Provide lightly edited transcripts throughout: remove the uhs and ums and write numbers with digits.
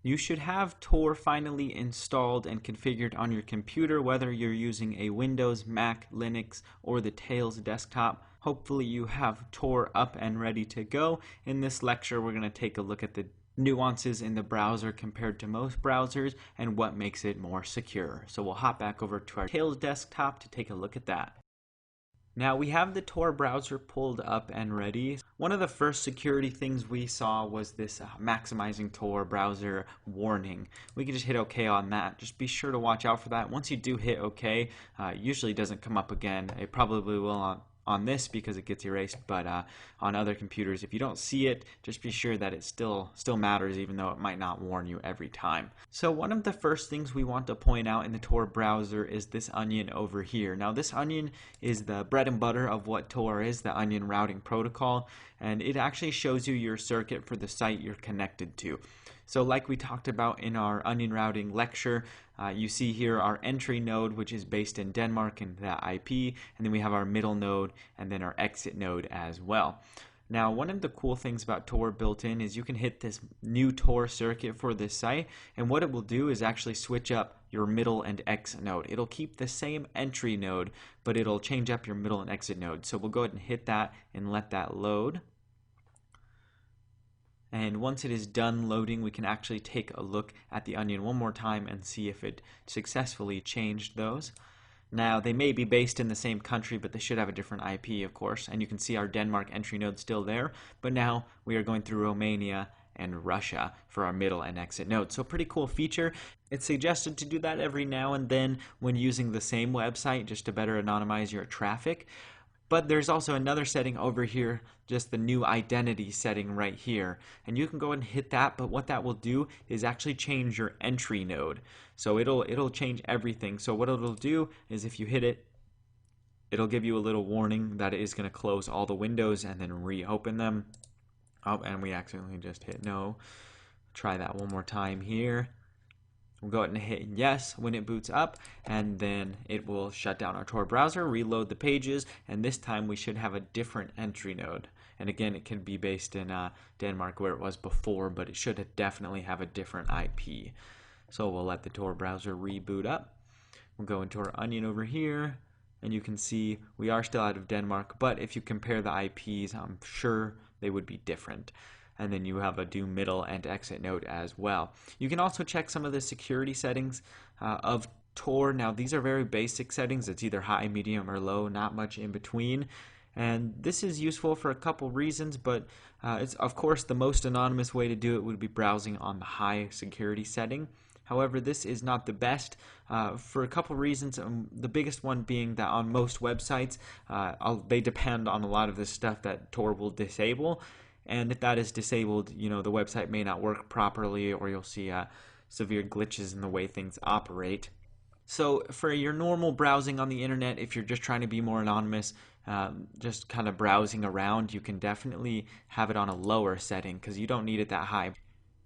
You should have Tor finally installed and configured on your computer, whether you're using a Windows, Mac, Linux, or the Tails desktop. Hopefully you have Tor up and ready to go. In this lecture, we're going to take a look at the nuances in the browser compared to most browsers and what makes it more secure. So we'll hop back over to our Tails desktop to take a look at that. Now we have the Tor browser pulled up and ready. One of the first security things we saw was this maximizing Tor browser warning. We can just hit OK on that. Just be sure to watch out for that. Once you do hit OK, it usually doesn't come up again. It probably will on this because it gets erased, but on other computers, if you don't see it, just be sure that it still matters, even though it might not warn you every time. So one of the first things we want to point out in the Tor browser is this onion over here. Now this onion is the bread and butter of what Tor is, the onion routing protocol, and it actually shows you your circuit for the site you're connected to. So like we talked about in our onion routing lecture, you see here our entry node, which is based in Denmark and that IP, and then we have our middle node and then our exit node as well. Now, one of the cool things about Tor built in is you can hit this new Tor circuit for this site, and what it will do is actually switch up your middle and exit node. It'll keep the same entry node, but it'll change up your middle and exit node. So we'll go ahead and hit that and let that load. And once it is done loading, we can actually take a look at the onion one more time and see if it successfully changed those. Now, they may be based in the same country, but they should have a different IP, of course. And you can see our Denmark entry node still there, but now we are going through Romania and Russia for our middle and exit nodes. So pretty cool feature. It's suggested to do that every now and then when using the same website, just to better anonymize your traffic. But there's also another setting over here, just the new identity setting right here. And you can go and hit that, but what that will do is actually change your entry node. So it'll change everything. So what it'll do is if you hit it, it'll give you a little warning that it is going to close all the windows and then reopen them. Oh, and we accidentally just hit no. Try that one more time here. We'll go ahead and hit yes when it boots up, and then it will shut down our Tor browser, reload the pages, and this time we should have a different entry node. And again, it can be based in Denmark where it was before, but it should definitely have a different IP. So we'll let the Tor browser reboot up. We'll go into our onion over here, and you can see we are still out of Denmark, but if you compare the IPs, I'm sure they would be different. And then you have a do middle and exit node as well. You can also check some of the security settings of Tor. Now these are very basic settings. It's either high, medium, or low, not much in between. And this is useful for a couple reasons, but it's of course the most anonymous way to do it would be browsing on the high security setting. However, this is not the best for a couple reasons. The biggest one being that on most websites, they depend on a lot of the stuff that Tor will disable. And if that is disabled, the website may not work properly, or you'll see severe glitches in the way things operate. So for your normal browsing on the internet, if you're just trying to be more anonymous, just kind of browsing around, you can definitely have it on a lower setting because you don't need it that high.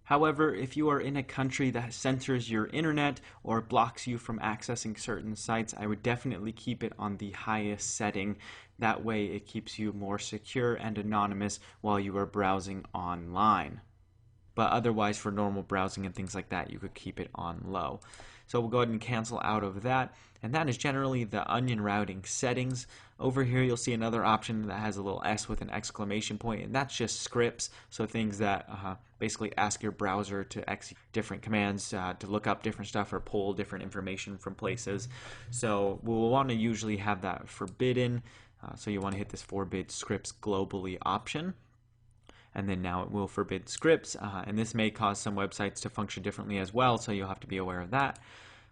However, if you are in a country that censors your internet or blocks you from accessing certain sites, I would definitely keep it on the highest setting. That way it keeps you more secure and anonymous while you are browsing online. But otherwise, for normal browsing and things like that, you could keep it on low. So we'll go ahead and cancel out of that. And that is generally the onion routing settings. Over here, you'll see another option that has a little S with an exclamation point, and that's just scripts. So things that basically ask your browser to execute different commands to look up different stuff or pull different information from places. So we'll want to usually have that forbidden. So you want to hit this forbid scripts globally option. And then now it will forbid scripts, and this may cause some websites to function differently as well, so you'll have to be aware of that.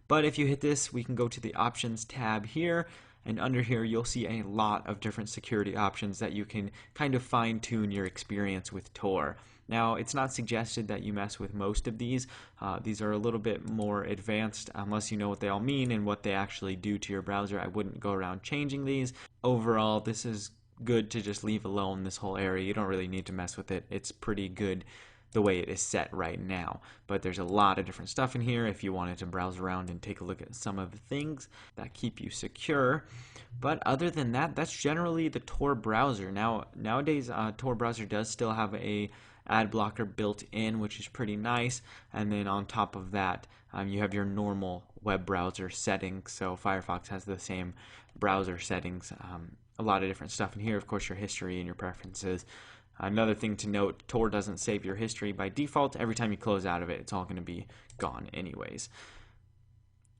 But if you hit this, we can go to the options tab here, and under here you'll see a lot of different security options that you can kind of fine-tune your experience with Tor. Now, it's not suggested that you mess with most of these. These are a little bit more advanced unless you know what they all mean and what they actually do to your browser. I wouldn't go around changing these. Overall, this is good to just leave alone this whole area. You don't really need to mess with it. It's pretty good the way it is set right now. But there's a lot of different stuff in here if you wanted to browse around and take a look at some of the things that keep you secure. But other than that, that's generally the Tor browser. Now, nowadays, Tor browser does still have a ad blocker built in, which is pretty nice. And then on top of that, you have your normal web browser settings. So Firefox has the same browser settings, a lot of different stuff in here. Of course, your history and your preferences. Another thing to note, Tor doesn't save your history by default. Every time you close out of it, it's all going to be gone anyways.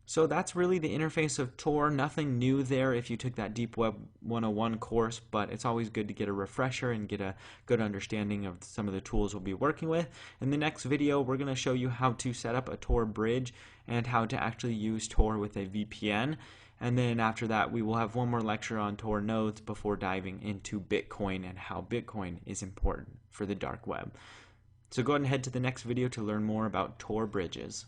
So that's really the interface of Tor. Nothing new there if you took that Deep Web 101 course, but it's always good to get a refresher and get a good understanding of some of the tools we'll be working with. In the next video, we're going to show you how to set up a Tor bridge and how to actually use Tor with a VPN. And then after that, we will have one more lecture on Tor nodes before diving into Bitcoin and how Bitcoin is important for the dark web. So go ahead and head to the next video to learn more about Tor bridges.